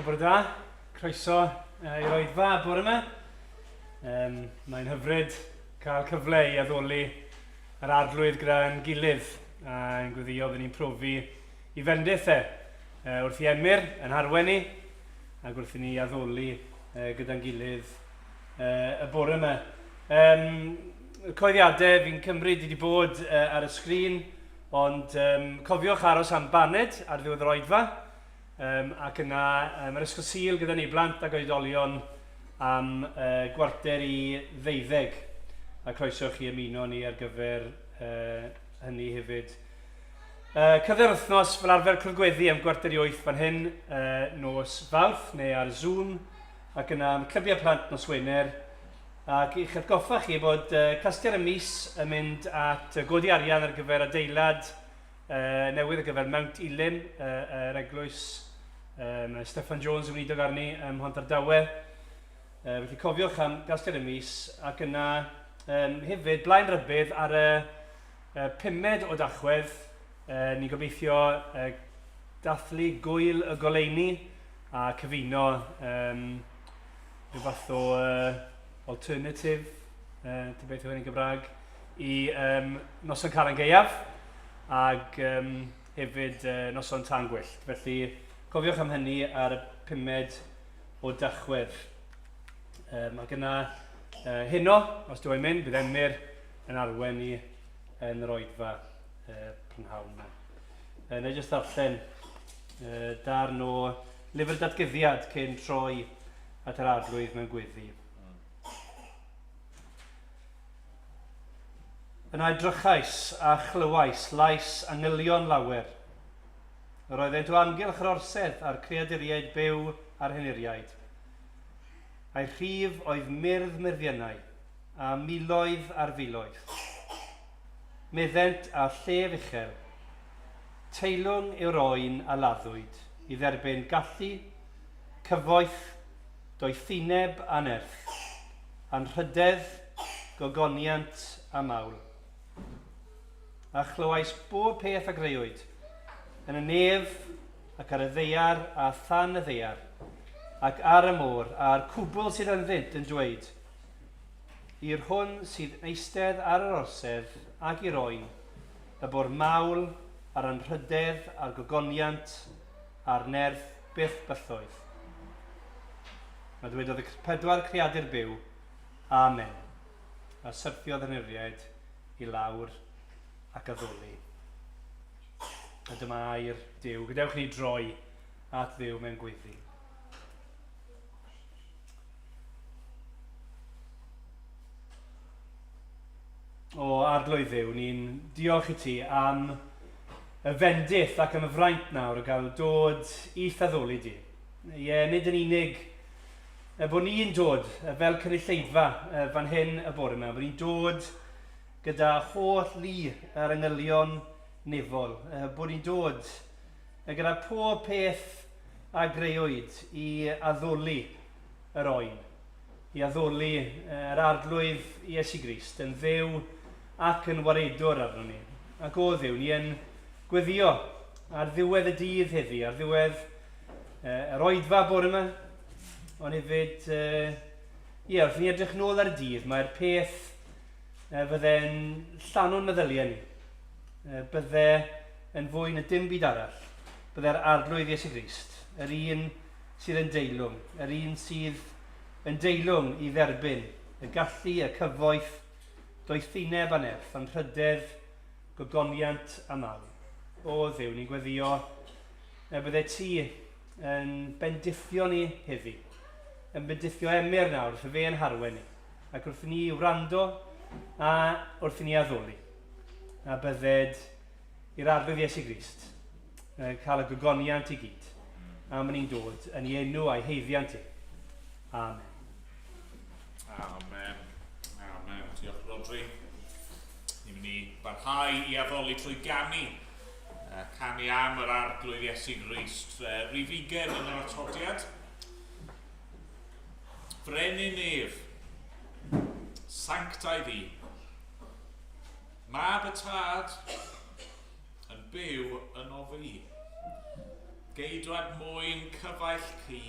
Bore da, croeso i'r oedfa bore yma. Mae'n hyfryd cael cyfle i addoli yr arglwydd gyda'n gilydd a'n gweddio byddwn ni'n profi i fendith wrth i Emyr yn harwen ni ac wrth i ni addoli gyda'n gilydd y bore yma. Y coeddiadau fi'n cymryd wedi bod ar y sgrin, ond cofiwch aros am baned ar ddiwedd yr oedfa. Ac yna mae'r ysgol Sul gyda ni blant ac oedolion am gwarter i 12 a croeso chi ymuno ni ar gyfer hynny hefyd. Cyfer wythnos fel arfer cylgweddi am gwarter i 8 fan hyn nos Fawrth neu ar Zoom ac yna am clybiau plant nos Wener ac i'ch atgoffa chi bod castiau'r y mis yn mynd at godi arian ar gyfer adeilad newydd ar gyfer Mount Elim, yr eglwys Steffan Jones yn wneud arni ym Mhontardawe. Felly cofiwch am gastiau'r y mis ac yna hefyd blaen rybydd ar y 5 o Dachwedd. Ni'n gobeithio dathlu gwyl y goleuni a cyfuno rhyw fath o alternative, ti'n beth yw hyn yn Gymraeg, i noson Calan Gaeaf ac hefyd noson Tân Gwyllt. Felly cofiwch am hynny ar y 5 o Dachwedd. Ac yna heno, os dwi'n mynd, bydd Emyr yn arwen ni yn yr oedfa prynhawn yma. Na i jyst ddarllen darn o lyfr datgyddiad cyn troi at yr arglwydd mewn gweddi. Yna edrychais a chlywais lais angylion lawer. Yr oeddent o amgylch yr orsedd a'r creaduriaid byw a'r henuriaid. A'i rhif oedd myrdd myrddionau a miloedd ar filoedd. Meddent a llef uchel, teilwng yw'r oen a laddwyd i dderbyn gallu, cyfoeth, doethineb a nerth, anrhydedd, gogoniant a mawl. A chlywais bob peth a greuwyd, yn y nef ac ar y ddeiar a than y ddeiar, ac ar y môr a'r cwbl sydd ynddynt yn dweud, i'r hwn sydd eistedd ar yr orsedd ac i'r oen, y bor mawl a'r anrhydedd a'r gogoniant a'r nerth byth bylloedd. A dwedodd y 4 creadur byw, Amen, a syrthiodd yn uriaid i lawr ac addoli. A dyma air Duw. Gadewch ni droi at Dduw mewn gweddi. O arglwydd Dduw, ni'n diolch i ti am y fendith ac am y fraint nawr o gael dod i addoli di. Ie, nid yn unig bod ni'n dod fel cynulleidfa fan hyn y bore yma, bod ni'n dod gyda holl lu yr angylion nifol, bod ni'n dod gyda pob peth a greuwyd i addoli yr oen, i addoli yr arglwydd Iesu Grist yn dduw ac yn waredwr arno ni. Ac o Dduw, ni yn gweddio ar ddiwedd y dydd heddi, ar ddiwedd yr oedfa bore yma, ond hefyd, wrth ni edrych nôl ar y dydd, mae'r peth fydde'n llanw'n meddyliau ni. Bydde yn fwy na dim byd arall. Bydde'r arglwydd Iesu Grist, yr un sydd yn deilwng, yr un sydd yn deilwng i dderbyn y gallu, y cyfoeth, doethineb a nerth, anrhydedd, gogoniant a mawl. O Dduw, ni'n gweddio bydde ti yn bendithio ni heddi, yn bendithio Emyr nawr wrth y fe yn harwen ni, ac wrth ni wrando a wrth ni addoli. A bydded i'r arglwydd Iesu Grist cael y gogoniant i gyd. A maen ni'n dod yn ei enw a'i heiddiant ti. Amen. Amen. Amen. Diolch Rodri. Ni'n mynd i barhau i addoli trwy ganu. Canu am yr arglwydd Iesu Grist. Rhif 20 yn yr atodiad. Frenin ef. Sanctai ddi. Mab y tad yn byw yn o fi. geidwad mwyn cyfaill chi,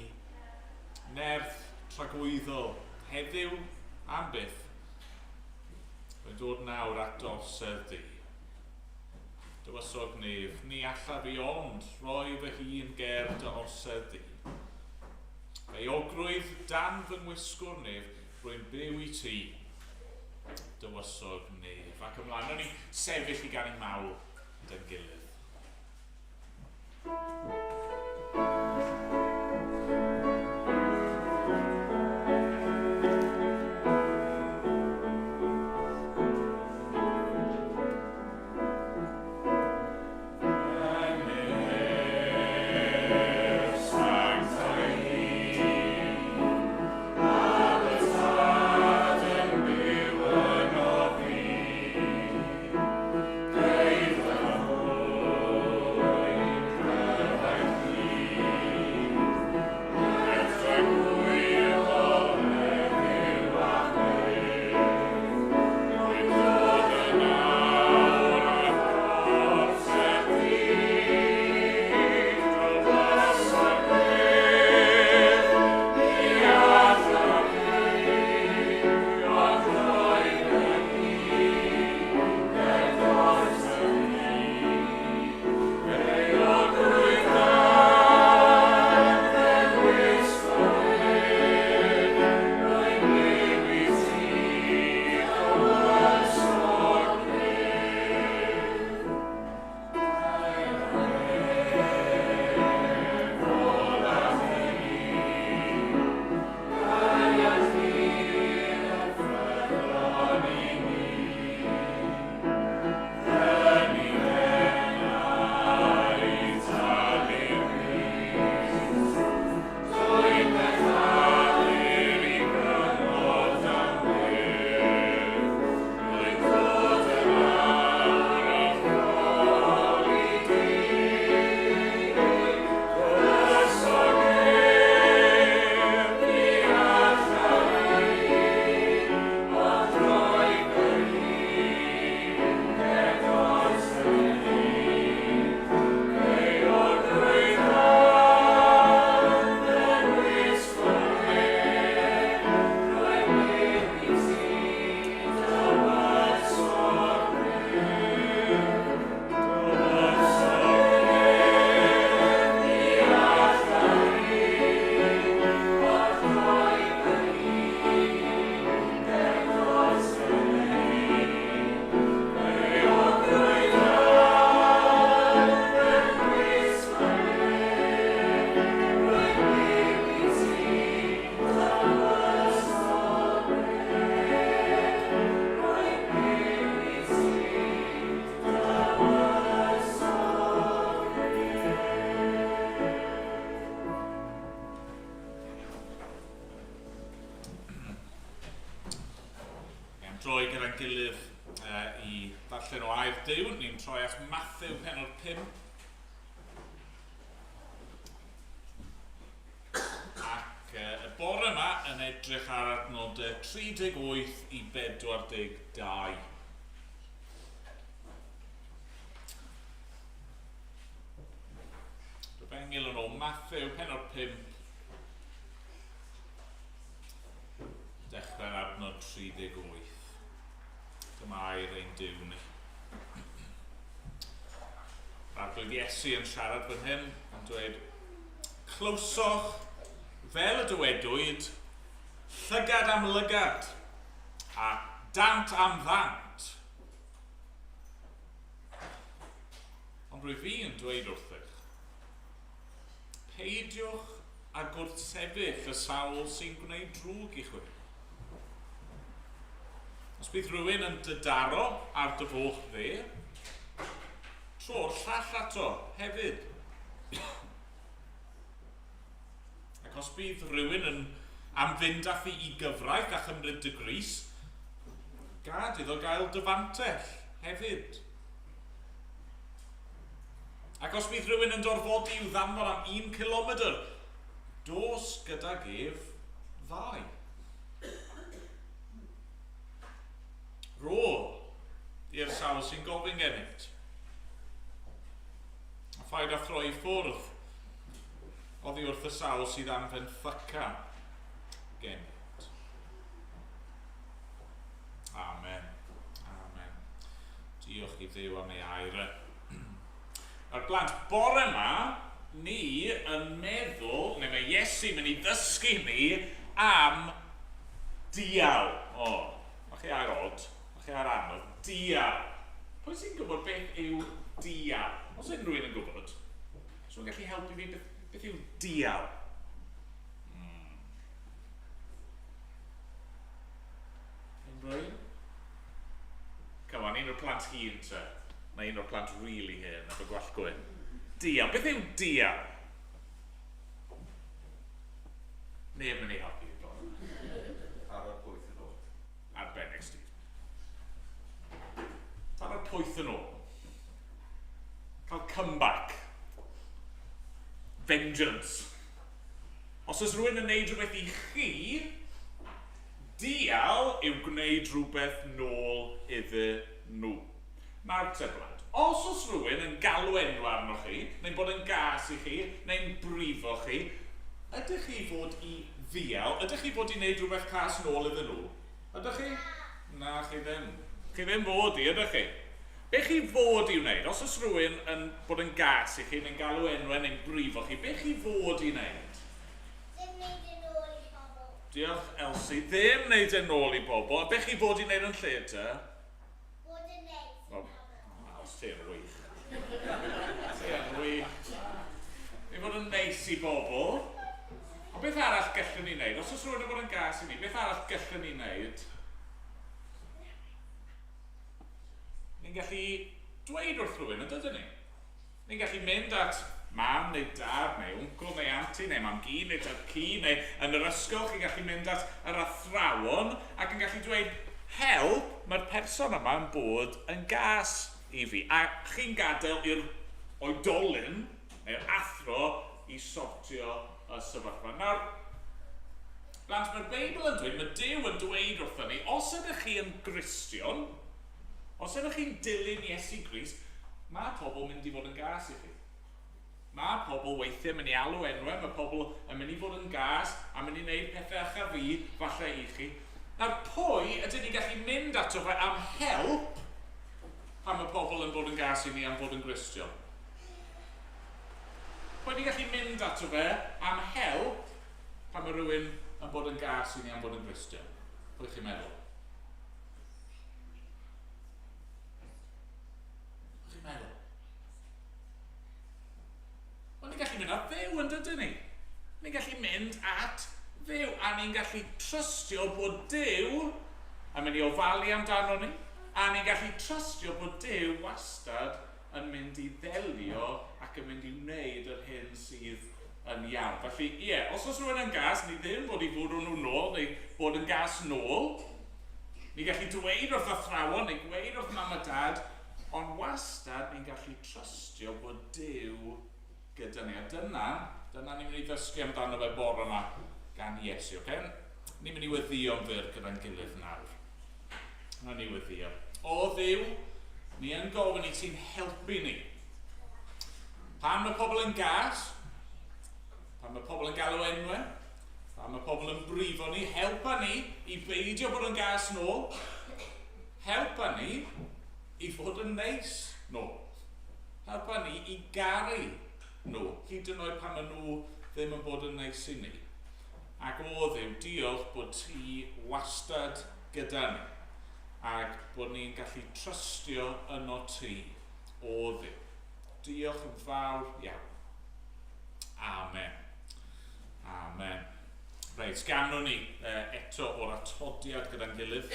nerth tragwyddol, heddiw am byth. Mae'n dod nawr at orsedd di. Dywysog nef, ni alla fi ond roi fy hun ger dy orsedd di. Fe ogrwydd dan fy ngwisgwr nef, rwy'n byw i ti. Dywysog nef. Ac ymlaen, o'n i sefyll i gan i mawl dy'n gilydd. Droi gyda'n gilydd i ddarllen o air Duw. Ni'n troi at Mathew pennod 5. Ac y bore yma yn edrych ar adnodau 38 i 42. Rhyfengil yn ôl Mathew pennod 5. Dechrau'r adnod 38. Dyma air ein Duw ni. Arglwydd Iesu yn siarad fan hyn, yn dweud, clywsoch fel y dywedwyd, llygad am lygad, a dant am ddant. Ond rwy fi yn dweud wrthych, peidiwch a gwrthsefyll y sawl sy'n gwneud drwg i chwi. Os bydd rhywun yn dydaro ar dy foch dde, tro'r llall ato hefyd. Ac os bydd rhywun yn am fynd â thi i gyfraith a chymryd dy grys, gad iddo gael dyfantell hefyd. Ac os bydd rhywun yn dorfodi i'w ddamor am 1 kilometr, dos gydag ef 2. Ro i'r sawl sy'n gofyn gennyt. A ffaid a throi ffwrdd oddi wrth y sawl sydd am fenthyca gennyt. Amen. Amen. Diolch i Dduw am ei air. Ar blant, bore yma, ni yn meddwl, neu mae Iesu mynd i ddysgu ni am dial. O, mae chi ar od, mae chi ar anodd. Dial. Pwy sy'n gwybod beth yw dial? Os unrhyw un yn gwybod? So yn gallu helpu fi beth yw dial? Unrhyw un? Come on, un o'r plant hyn te. Neu un o'r plant really hyn, efo gwall gwyn. Dial. Beth yw dial? Neb yn ei helpu fi bod. Ar o'r pwyth yn ôl. Arbennig, Steve. Ar o'r pwyth yn ôl. Cael comeback. Vengeance. Os oes rhywun yn neud rhywbeth i chi, dial yw gwneud rhywbeth nôl iddyn nhw. Nawr te blant. Os oes rhywun yn galw enw arno chi, neu'n bod yn gas i chi, neu'n brifo chi, ydych chi fod i ddial? Ydych chi fod i wneud rhywbeth cas nôl iddyn nhw? Ydych chi? Na, chi ddim. Chi ddim fod i, ydych chi? Be chi fod i wneud? Os oes rhywun yn bod yn gas i chi, neu'n galw enw neu'n brifo chi, be chi fod i wneud? Ddim wneud yn ôl i bobl. Diolch, Elsie. Ddim wneud yn ôl i bobl. Be chi fod i wneud yn lle te? Bod yn neis i bobl. Os ti'n wych. Ti'n wych. Ni fod yn neis i bobl. Ond beth arall gallwn ni wneud? Os oes rhywun yn bod yn gas i ni, beth arall gallwn ni wneud? Ni'n gallu dweud wrth rhywun, ydyn ni? Ni'n gallu mynd at mam neu dad neu wncl neu aunty neu mam gi neu dad ci neu yn yr ysgol chi'n gallu mynd at yr athrawon ac yn gallu dweud help, mae'r person yma yn bod yn gas i fi. A chi'n gadael i'r oedolyn neu'r athro i sortio y sefyllfa. Nawr, blant, mae'r Beibl yn dweud, mae Duw yn dweud wrthyn ni, os ydych chi yn Gristion, os ydych chi'n dilyn Iesu Grist, mae pobl mynd i fod yn gas i chi. Mae pobl weithiau mynd i alw enwau, mae pobl yn mynd i fod yn gas a mynd i wneud pethau eich fi, falle i chi. Nawr, pwy ydyn ni gallu mynd ato fe am help pan mae pobl yn bod yn gas i ni am fod yn Gristion? Pwy ni gallu mynd ato fe am help pan mae rhywun yn bod yn gas i ni am fod yn Gristion? Pwy chi'n meddwl? Wel, ni'n gallu mynd at Dduw yn dydyn ni. Ni'n gallu mynd at Dduw a ni'n gallu trystio bod Duw yn mynd i ofalu amdano ni a ni'n gallu trystio bod Duw wastad yn mynd i ddelio ac yn mynd i wneud yr hyn sydd yn iawn. Felly, ie, os oes rhywun yn gas, ni ddim bod i fwrw nhw nôl neu bod yn gas nôl. Ni'n gallu dweud wrth athrawon neu dweud wrth mam a dad, ond wastad ni'n gallu trystio bod Duw gyda ni. A dyna ni'n mynd i ddysgu amdano fe bore yma gan Iesu, oce? Ni'n mynd i weddïo fyr gyda'n gilydd nawr. Na ni weddïo. O Dduw, ni yn gofyn i ti'n helpu ni. Pan mae pobl yn gas, pan mae pobl yn galw enwau, pan mae pobl yn brifo ni, helpa ni i beidio bod yn gas nôl, helpa ni i fod yn neis nôl. Helpa ni i garu nhw, hyd yn oed pan maen nhw ddim yn bod yn neis i ni. Ac o Dduw, diolch bod ti wastad gyda ni. Ac bod ni'n gallu trystio yno ti, o Dduw. Diolch yn fawr iawn. Amen. Amen. Reit, gamno ni eto o'r atodiad gyda'n gilydd.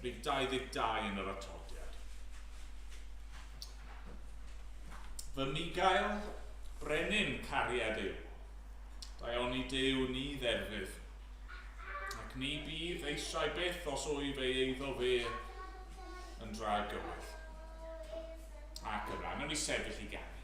Rhif 22 yn yr atodiad. Fy Migael, brenin cariad yw. Daioni Duw ni dderfydd. Ac ni bydd eisiau byth os wyf ei eiddo fe yn dra gywydd. Ac yna, nawn ni sefyll i ganu.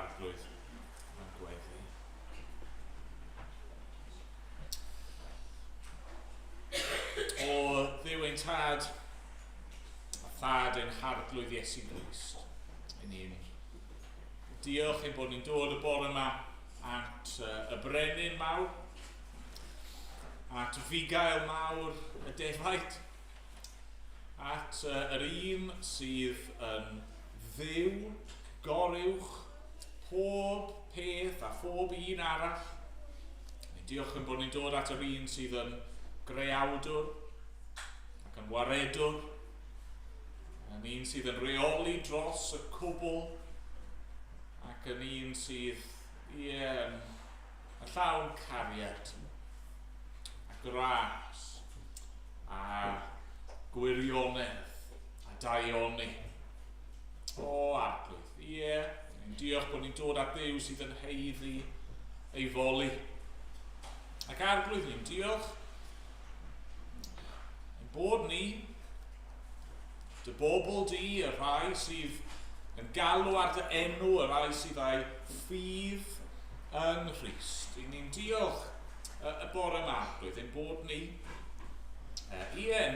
arglwydd mewn gweddi. O Dduw ein tad, a thad ein harglwydd Iesu Grist. I ni'n diolch ein bod ni'n dod y bore yma at y brenin mawr, at y fugail mawr y defaid, at yr un sydd yn dduw, goruwch, pob peth a phob un arall. Ni'n diolch yn bod ni'n dod at yr un sydd yn greawdwr ac yn waredwr, yn un sydd yn reoli dros y cwbl, ac yn un sydd yn llawn cariad a gras a gwirionedd a daioni. O arglwydd, ni'n diolch bod ni'n dod at Dduw sydd yn heiddi ei foli. Ac arglwydd ni'n diolch yn bod ni, dy bobl di, y rhai sydd yn galw ar dy enw, y rhai sydd â'i ffydd yng Nghrist. Ni'n diolch y bore yma, arglwydd, ein bod ni yn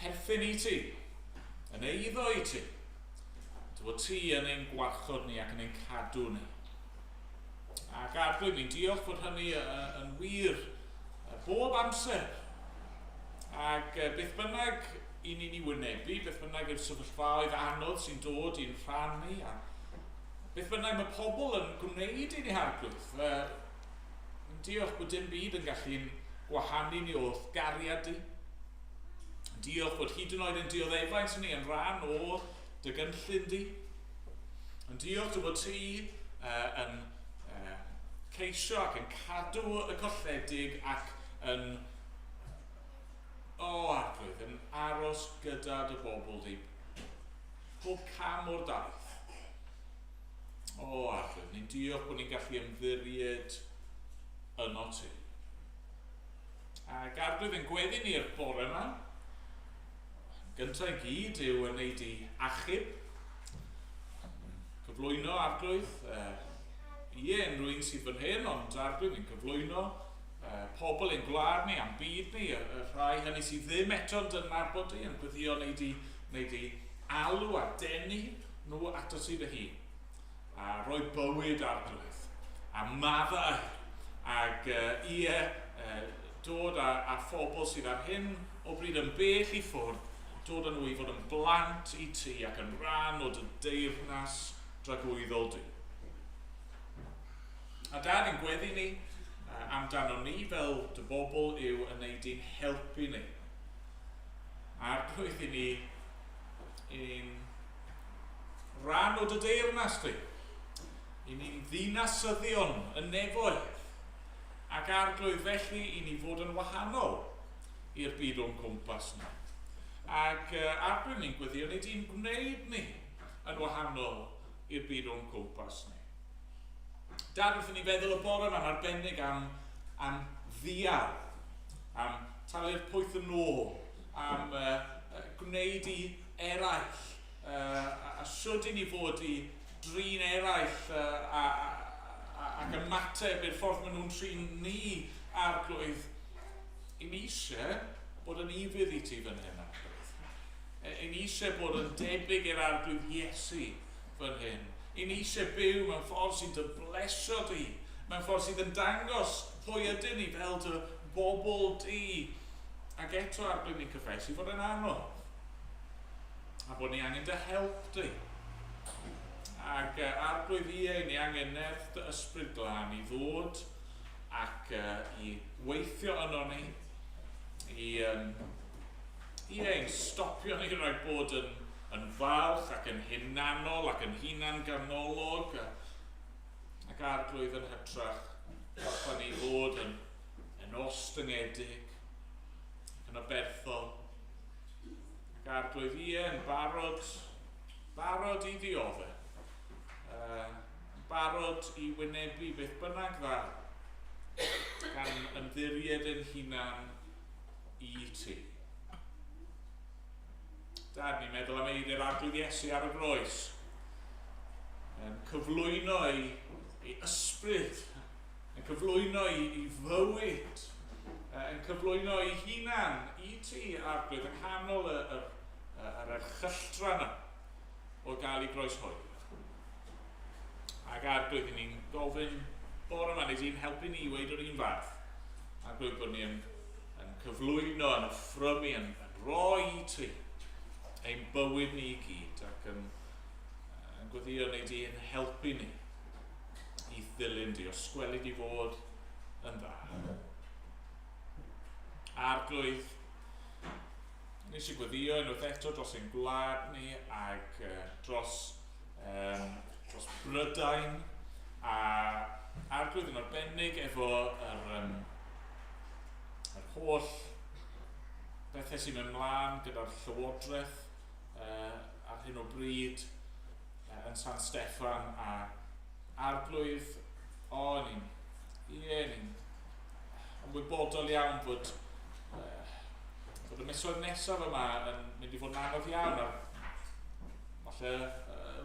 perthyn i ti, yn eiddo i ti, bod ti yn ein gwarchod ni ac yn ein cadw ni. Ac arglwydd, ni'n diolch bod hynny yn wir bob amser. Ac beth bynnag i ni'n ei wynebu, beth bynnag yw'r sefyllfaoedd anodd sy'n dod i'n rhannu, a beth bynnag mae pobl yn gwneud i'n ei harglwydd. Ni'n diolch bod dim byd yn gallu'n gwahanu ni o'ch gariad di. Diolch bod hyd yn oed yn dioddefaint ni yn rhan o dy gynllun di. Yn diolch bod ti yn ceisio ac yn cadw y colledig ac yn arglwydd, yn aros gyda dy bobl di. Pob cam o'r daith. Arglwydd, ni'n diolch bod ni'n gallu ymddiried yno ti. Ac arglwydd yn gweddi ni'r bore yma, gyntaf i gyd yw yn neud i achub, cyflwyno arglwydd, rwy'n sydd fan hyn, ond arglwydd ni'n cyflwyno pobl ein gwlad ni, am byd ni, y rhai hynny sydd ddim eto'n dynabod ni, yn gweddio neud i alw a denu nhw ato ti dy hun, a rhoi bywyd arglwydd, a maddau, ac dod â phobl sydd ar hyn o bryd yn bell i ffwrdd, dod â nhw i fod yn blant i ti ac yn rhan o dy deyrnas dragwyddol di. A dad, yn gweddi ni amdano ni fel dy bobl yw yn neud i'n helpu ni. Arglwydd i ni i'n rhan o dy deyrnas di. I ni'n ddinasyddion yn nefoedd. Ac arglwydd felly i ni fod yn wahanol i'r byd o'n cwmpas ni. Ac arglwydd ni'n gweddio nid i'n gwneud ni yn wahanol i'r byd o'n cwmpas ni. Dad, wrth i ni feddwl y bore yma'n arbennig am ddial, am talu'r pwyth yn ôl, am gwneud i eraill, a sŵd i ni fod i drin eraill ac ymateb i'r ffordd maen nhw'n trin ni arglwydd. I ni eisiau bod yn ifydd i ti fan hyn arglwydd. I ni eisiau bod yn debyg i'r arglwydd Iesu fan hyn. I ni eisiau byw mewn ffordd sy'n dy blesio di, mewn ffordd sydd yn dangos pwy ydyn ni fel dy bobl di. Ac eto arglwydd ni'n cyffesu fod yn anodd. A bod ni angen dy help di. Ac arglwydd ni angen nerth dy ysbryd glân i ddod ac i weithio yno ni, i stopio ni rhag bod yn falch ac yn hunanol ac yn hunan ganolog, ac arglwydd yn hytrach pan ni fod yn ostyngedig, yn oberthol, ac arglwydd yn barod i ddioddau, barod i wynebu beth bynnag dda, gan ymddiried yn hunan i ti. Dad, ni'n meddwl am eiriau'r arglwydd Iesu ar y groes. yn cyflwyno ei ysbryd, yn cyflwyno ei fywyd, yn cyflwyno ei hunan i ti, Arglwydd, yng nghanol yr erchylltra yna o gael ei groeshoelio. Ac Arglwydd, i ni'n gofyn bore yma, nid i'n helpu ni i weid o'r un fath. Arglwydd bod ni yn cyflwyno, yn offrymu, yn roi i ti ein bywyd ni i gyd, ac yn gweddio wneud i'n helpu ni i ddilyn di, os gwelid i fod yn dda. Arglwydd, nes i gweddio unwaith eto dros ein gwlad ni ac dros Brydain, a Arglwydd yn arbennig efo yr holl bethau sy'n mynd mlaen gyda'r llywodraeth ar hyn o bryd yn San Steffan, a Arglwydd, ni'n ymwybodol iawn bod y misoedd nesaf yma yn mynd i fod yn anodd iawn, a falle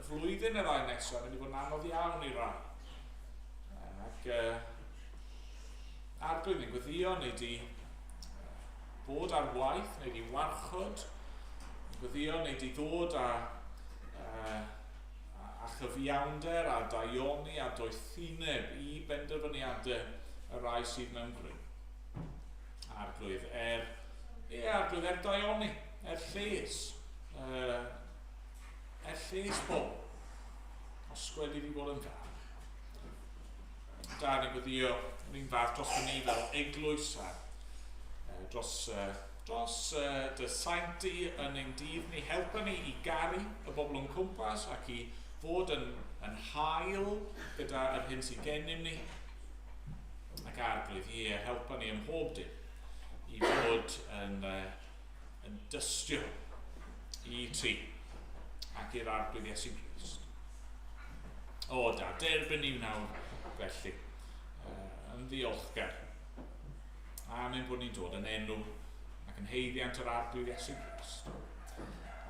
flwyddyn y ddau nesaf yn mynd i fod yn anodd iawn i rai. Ac Arglwydd yn gweddio wneud i bod ar waith, wneud i warchod, gweddio wneud i ddod a chyfiawnder, a daioni, a doethineb i benderfyniadau y rai sydd mewn grym. Arglwydd Arglwydd daioni, lles. Lles pob, os gweddi fi bod yn dda. Da ni'n gweddio yn fath dros ni fel eglwys, dros dy saint di yn ein dydd ni, helpa ni i garu y bobl yn cwmpas ac i fod yn hael gyda yr hyn sy'n gennym ni. Ac Arglwydd, helpa ni ym mhob dim i fod yn dystio i ti ac i'r Arglwydd Iesu Grist. Da, derbyn ni nawr felly, yn ddiolchgar. Amen bod ni'n dod yn enw ac yn heiddiant yr Arglwydd Iesu Grist.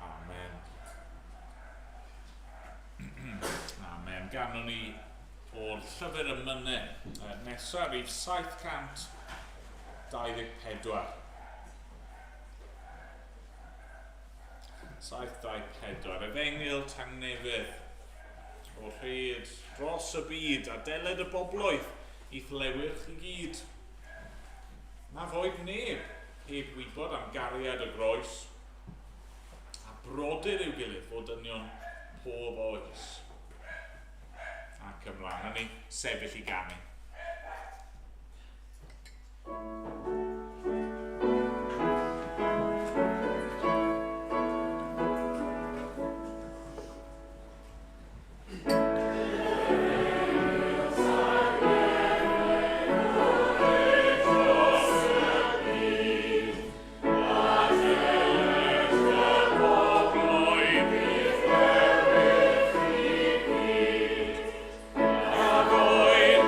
Amen. Amen. Ganon ni o'r llyfr y mynau nesaf, rhif 724. 724, Efengyl Tangnefydd o rhyd dros y byd a deled y bobloedd i thlewyrch i gyd. Na foed neb heb wybod am gariad y groes a brodyr i'w gilydd fod dynion pob oes. Ac ymlaen, a ni sefyll i ganu. Agoid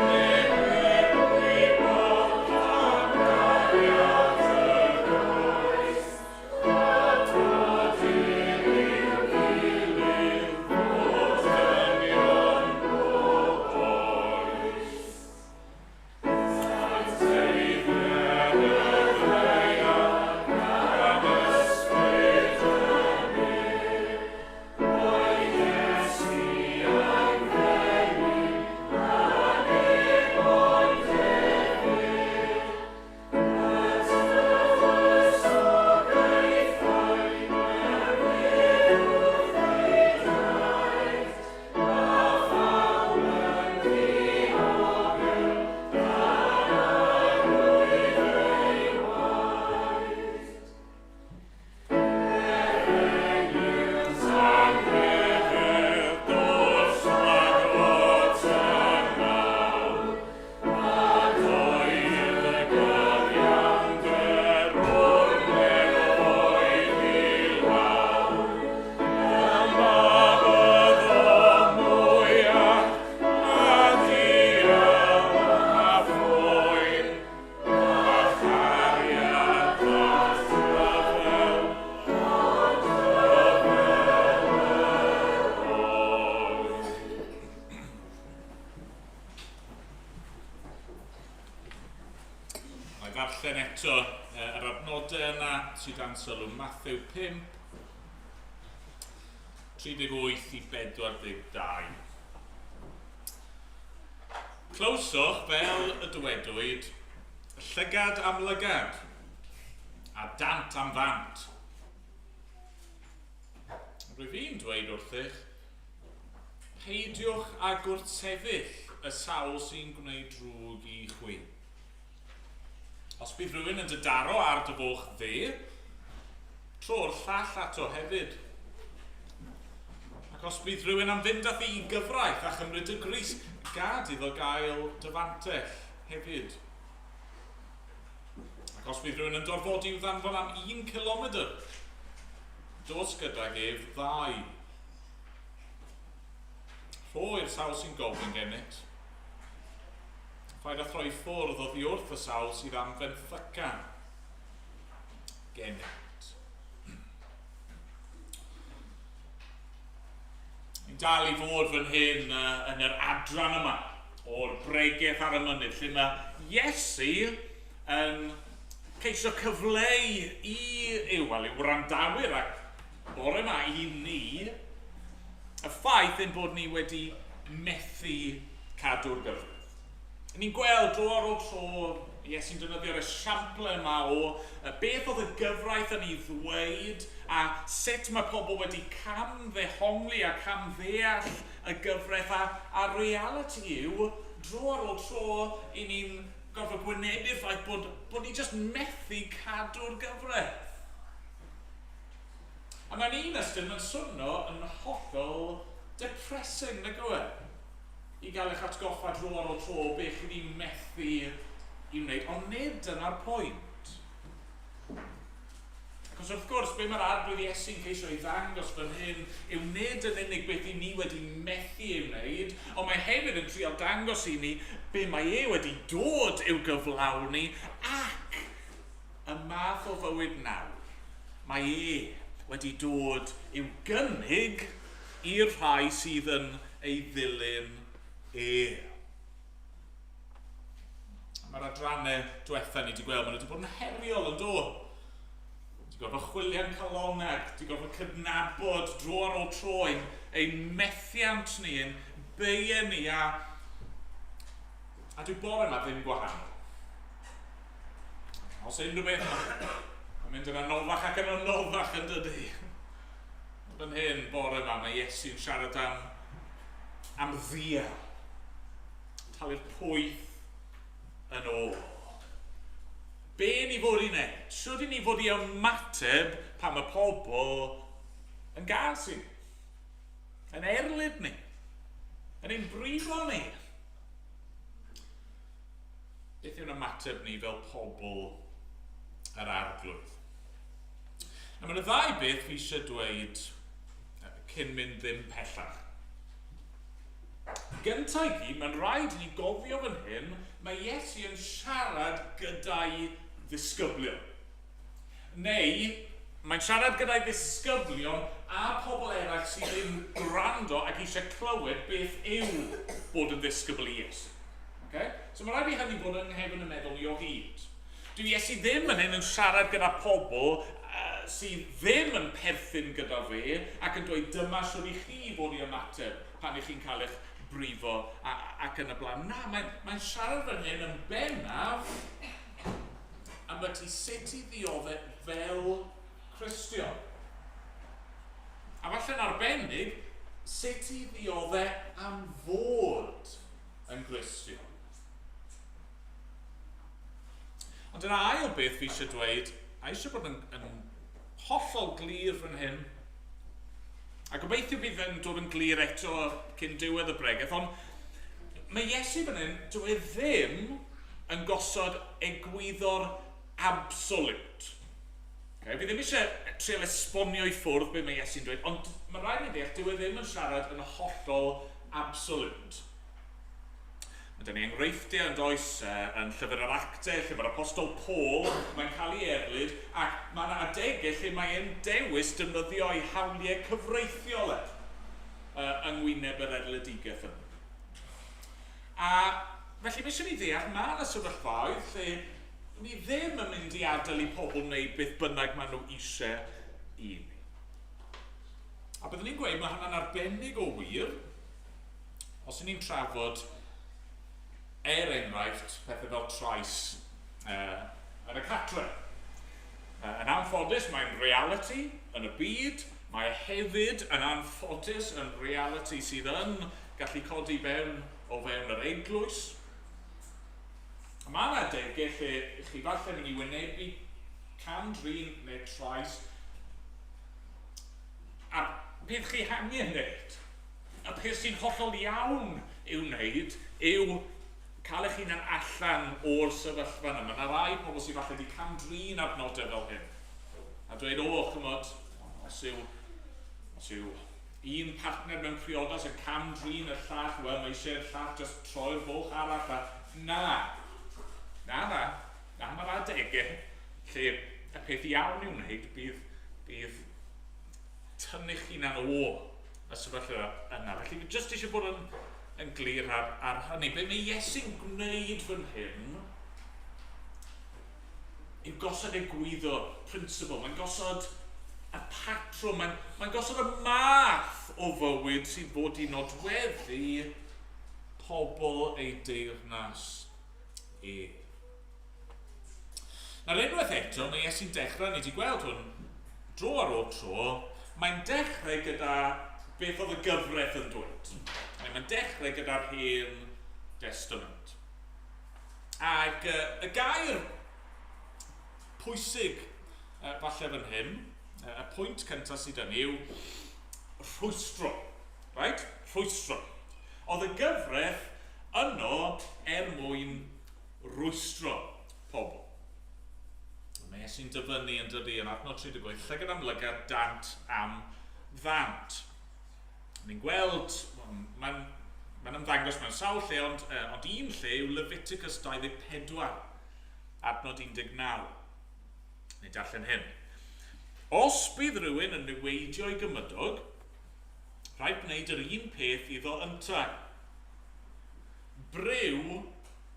darllen eto yr adnodau yna sydd dan sylw Mathew 5, 38 i 42. Clywswch fel y dywedwyd, llygad am lygad, a dant am fant. Rwy fi'n dweud wrthych, peidiwch â gwrtsefyll y sawl sy'n gwneud drwg i chwi. Os bydd rhywun yn dydaro ar dy foch dde, tro'r llall ato hefyd. Ac os bydd rhywun am fynd â thi i gyfraith a chymryd y grys, gad iddo gael dyfantell hefyd. Ac os bydd rhywun yn dorfodi i'w ddanfon am 1 kilometr, dos gydag ef 2. Rhoi'r sawl sy'n gofyn gennyt. Rhaid a throi ffwrdd oddi wrth y sawl sydd am fenthycan gennyt. Ni'n dal i fod fan hyn yn yr adran yma o'r bregaeth ar y mynydd, lle mae Iesu yn ceisio cyfleu i'w wrandawyr ac bore yma i ni y ffaith ein bod ni wedi methu cadw'r gyfraith. Ni'n gweld dro ar ôl tro, Iesu'n defnyddio'r esiample yma o beth oedd y gyfraith yn ei ddweud a sut mae pobl wedi camddehongli a camddeall y gyfraith a reality yw, dro ar ôl tro, i ni'n gorfod gwynebu'r ffaith bod ni jyst methu cadw'r gyfraith. A mae'n un ystod yn swnio yn hollol depressing, nag yw e? I gael eich atgoffa dro ar ôl tro beth chi wedi methu i'w wneud, ond nid yna'r pwynt. Ac wrth gwrs, be mae'r arglwydd Iesu'n ceisio ei ddangos fan hyn yw nid yn unig beth i ni wedi methu i'w wneud, ond mae hefyd yn trial dangos i ni be mae wedi dod i'w gyflawni ac y math o fywyd nawr. Mae wedi dod i'w gynnig i'r rhai sydd yn ei ddilyn Mae'r adrannau diwetha ni wedi gweld, maen nhw wedi bod yn heriol yn do. Wedi gorfod chwilio'n caloneg, wedi gorfod cydnabod dro ar ôl tro ein methiant ni, ein beie ni, a dwi bore yma ddim gwahanol. Os unrhyw beth mae'n mynd yn anoddach ac yn anoddach yn dydy. Fan hyn bore yma mae Iesu'n siarad am ddial. Talu'r pwyth yn ôl. Be ni fod i wneud? Siwr i ni fod i ymateb pan mae pobl yn gas i? Yn erlyd ni? Yn ein brifo ni? Beth yw'n ymateb ni fel pobl yr arglwydd? Mae yna ddau beth fi eisiau dweud cyn mynd ddim pellach. Gynta i gyd, mae'n rhaid i ni gofio fan hyn, mae Iesu yn siarad gyda'i ddisgyblion. Neu, mae'n siarad gyda'i ddisgyblion a pobl eraill sydd yn gwrando ac eisiau clywed beth yw bod yn ddisgybl i Iesu. Okay? So mae'n rhaid i hynny bod yn nghefn y meddwl ni o hyd. Dwi Iesu ddim yn hyn yn siarad gyda pobl sydd ddim yn perthyn gyda fe ac yn dweud dyma siwr i chi fod i ymateb pan i chi'n cael eich brifo ac yn y blaen. Na, mae'n siarad fan hyn yn bennaf am y ti sut i ddiodde fel Cristion. A falle'n arbennig, sut i ddiodde am fod yn Cristion. Ond yna ail beth fi eisiau dweud, a eisiau bod yn hollol glir fan hyn, a gobeithio bydd yn dod yn glir eto cyn diwedd y bregaeth, ond mae Iesu fan hyn, dwi ddim yn gosod egwyddor absolute. Okay? Fi ddim eisiau trial esbonio i ffwrdd be mae Iesu'n dweud, ond mae rhaid i ddeall, dwi ddim yn siarad yn hollol absolute. Mae dyn ni enghreifftiau yn does yn llyfr yr Actau, lle mae'r Apostol Paul mae'n cael ei erlyd, ac mae'n adegau lle mae'n dewis defnyddio ei hawliau cyfreithiol yng ngwyneb yr erledigaeth yma. A felly, mae eisiau ni ddeall, mae yna sefyllfaoedd lle ni ddim yn mynd i adael i pobl wneud beth bynnag maen nhw eisiau i ni. A byddwn ni'n gweud mae hynny'n arbennig o wir os ni'n trafod enghraifft pethau fel trais yn y catre. Yn anffodus, mae'n reality yn y byd, mae hefyd yn anffodus yn reality sydd yn gallu codi o fewn yr eglwys. Mae yna adegau lle chi falle mynd i wynebu cam-drin neu trais a beth chi hangen wneud, a peth sy'n hollol iawn i'w wneud yw cael eich hunan allan o'r sefyllfa yna. Mae yna rai pobl sy'n falle wedi cam-drin adnodau fel hyn. A dweud, chymod, os yw un partner mewn priodas yn cam-drin y llall, wel, mae eisiau'r llall jyst troi'r fwlch arall. Na. Mae'r adegau lle y peth iawn i'w wneud bydd tynnu'ch hunan o y sefyllfa yna. Felly, fi jyst eisiau bod yn glir ar hynny. Be mae Iesu'n gwneud fan hyn yw gosod egwyddor, principle. Mae'n gosod y patrwm, mae'n gosod y math o fywyd sydd bod i nodweddu pobl ei deyrnas e. Nawr unwaith eto, mae Iesu'n dechrau, ni wedi gweld hwn dro ar ôl tro, mae'n dechrau gyda beth oedd y gyfraith yn dweud. Mae'n dechrau gyda'r Hen Testament. Ac y gair pwysig falle fan hyn, y pwynt cyntaf sydd yn yw rhwystro. Right? Rhwystro. Oedd y gyfraith yno mwyn rhwystro pobl. Mae Iesu'n dyfynnu yn dydi yn adnod 38, llygad am lygad, dant am ddant. Ni'n gweld, mae'n ymddangos mewn sawl lle, ond un lle yw Leviticus 24, adnod 19. Neu darllen hyn. Os bydd rhywun yn niweidio i gymydog, rhaid gwneud yr un peth iddo ynta. Bryw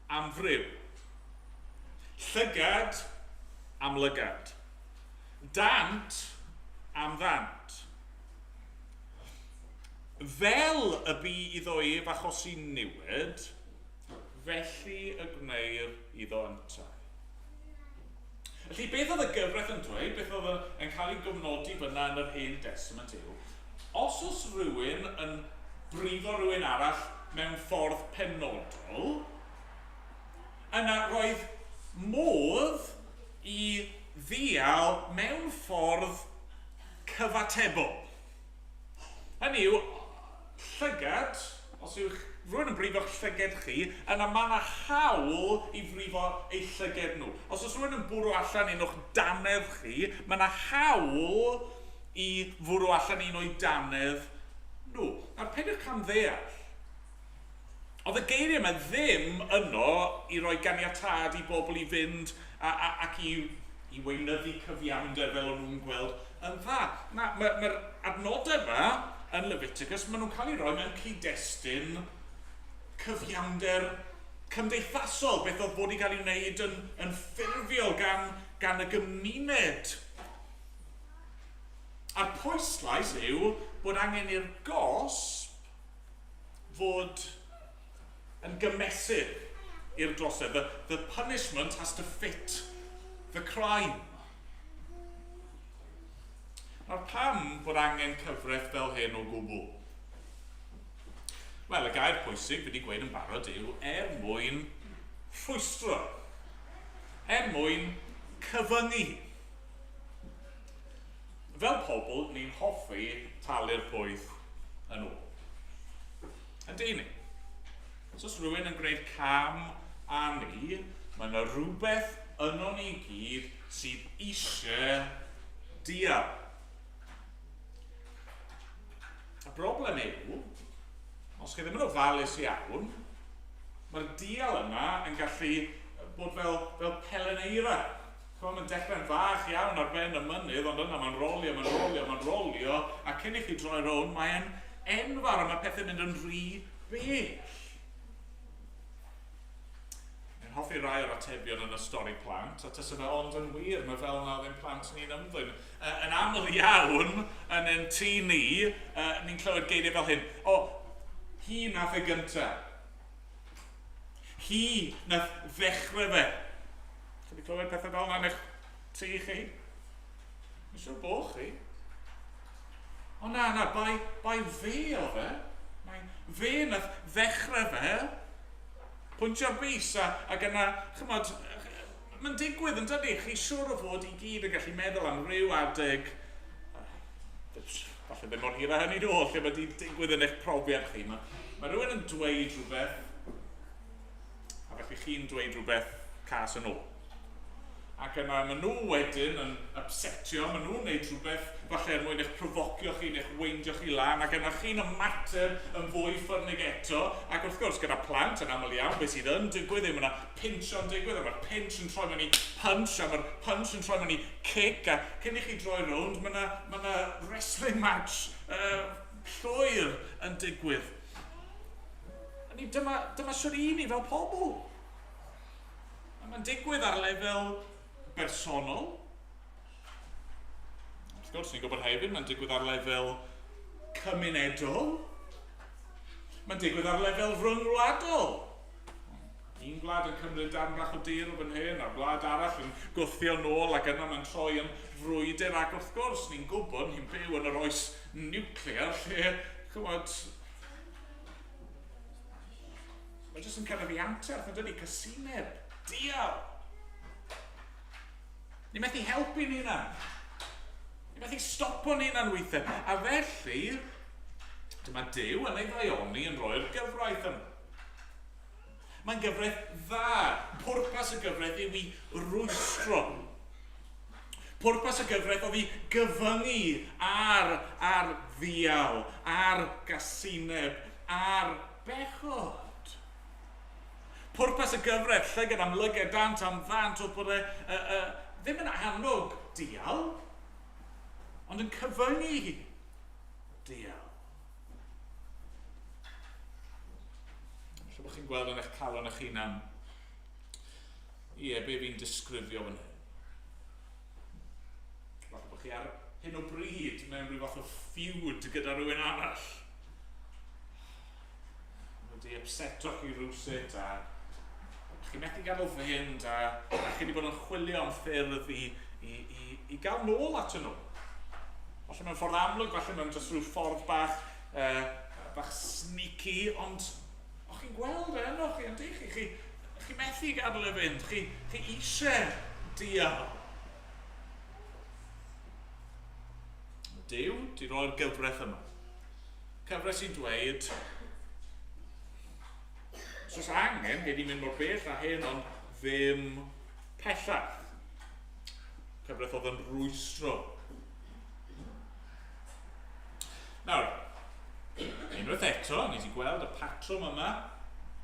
am fryw. Llygad am lygad. Dant am ddant. Fel y bu iddo ef achos i'n niwed, felly y gwneir iddo ynta. Felly beth oedd y gyfraith yn dweud, beth oedd yn cael ei gofnodi fyna yn yr Hen Testament yw, os oes rhywun yn brifo rhywun arall mewn ffordd penodol, yna roedd modd i ddial mewn ffordd cyfatebol. Hynny yw, llygad, os yw rhywun yn brifo llygad chi, yna mae yna hawl i frifo ei llygad nhw. Os oes rhywun yn bwrw allan un o'ch danedd chi, mae yna hawl i fwrw allan un o'i danedd nhw. Nawr, peidiwch cam ddeall. Oedd y geiriau yma ddim yno i roi ganiatad i bobl i fynd ac i weinyddu cyfiawnder fel o'n nhw'n gweld yn dda. Mae'r adnodau yma yn Leviticus, maen nhw'n cael ei roi mewn cyd-destun cyfiawnder cymdeithasol, beth oedd bod i gael ei wneud yn ffurfiol gan y gymuned. A'r pwyslais yw bod angen i'r gosb fod yn gymesur i'r drosedd. The punishment has to fit the crime. Nawr pam bod angen cyfraith fel hyn o gwbl? Wel, y gair pwysig wedi gweud yn barod yw mwyn rhwystro. Mwyn cyfyngu. Fel pobl, ni'n hoffi talu'r pwyth yn ôl. Ydy ni? Os rhywun yn gwneud cam a ni, mae yna rhywbeth yno ni gyd sydd eisiau dial. Y broblem yw, os chi ddim yn ofalus iawn, mae'r dial yna yn gallu bod fel peleneira. Mae'n dechrau'n fach iawn ar ben y mynydd, ond yna mae'n rolio, a cyn i chi droi rown, mae'n enfawr, a mae pethau'n mynd yn rhy bell. Mae'n hoffi hoffi rai o'r atebion yn y stori plant, a tysa fe ond yn wir, mae fel yna ddim plant ni'n ymddwyn. Yn aml iawn, yn ein tŷ ni, ni'n clywed geiriau fel hyn, o, hi nath e gynta. Hi nath ddechrau fe. Chi wedi clywed pethau fel yna yn eich tŷ chi? Mae'n siŵr bo chi. O na, bai fe o fe. Fe nath ddechrau fe. Pwyntio'r bus ac yna, chymod, mae'n digwydd yn dydi, chi siŵr o fod i gyd yn gallu meddwl am ryw adeg, falle ddim mor hir a hynny do, lle mae di digwydd yn eich profiad chi. Mae rhywun yn dweud rhywbeth, a felly chi'n dweud rhywbeth cas yn ôl. Ac yna maen nhw wedyn yn upsetio, maen nhw'n gwneud rhywbeth falle er mwyn eich profocio chi, neu'ch weindio chi lan, ac yna chi'n ymateb yn fwy ffyrnig eto, ac wrth gwrs gyda plant yn aml iawn, beth sydd yn digwydd, yma yna pinch o'n digwydd, a mae'r pinch yn troi mewn i punch, a mae'r punch yn troi mewn i kick, a cyn i chi droi rownd, mae yna wrestling match llwyr yn digwydd. Dyma sy'n i ni fel pobl. Mae'n digwydd ar lefel bersonol. Wrth gwrs, ni'n gwybod hefyd, mae'n digwydd ar lefel cymunedol. Mae'n digwydd ar lefel rhyngwladol. Un gwlad yn cymryd darn bach o dir o fan hyn, a'r gwlad arall yn gwthio nôl, ac yna mae'n troi yn frwydr, ac wrth gwrs, ni'n gwybod, ni'n byw yn yr oes niwclear, lle, chymod, mae jyst yn cyrraedd i anterth, yn dydi, casineb, dial. Ni methu helpu ni yna. Ni methu stopo ni yna'n weithiau. A felly, dyma Duw yn ei ddaioni yn rhoi'r gyfraith yma. Mae'n gyfraith dda. Pwrpas y gyfraith yw i rwystro. Pwrpas y gyfraith oedd i gyfyngu ar ddial, ar gasineb, ar bechod. Pwrpas y gyfraith, llygad am lygad, dant am ddant, oedd bod ddim yn annog dial, ond yn cyfyngu dial. Lle bod chi'n gweld yn eich calon eich hunan, be fi'n disgrifio fan hyn. Falle bod chi ar hyn o bryd mewn rhyw fath o feud gyda rhywun arall. Wedi upseto chi rwsyd a chi methu gadael fynd a chi wedi bod yn chwilio am ffyrdd i gael nôl atyn nhw. Falle mewn ffordd amlwg, falle mewn jyst rhyw ffordd bach sneaky, ond o'ch chi'n gweld enw chi, ynddi? Chi methu gadael y fynd, chi eisiau dial. Duw, di roi'r gyfraith yma. Cyfraith sy'n dweud, os angen, gei di mynd mor bell a hyn, ond ddim pellach. Cyfraith oedd yn rwystro. Nawr, unwaith eto, ni wedi gweld y patrwm yma,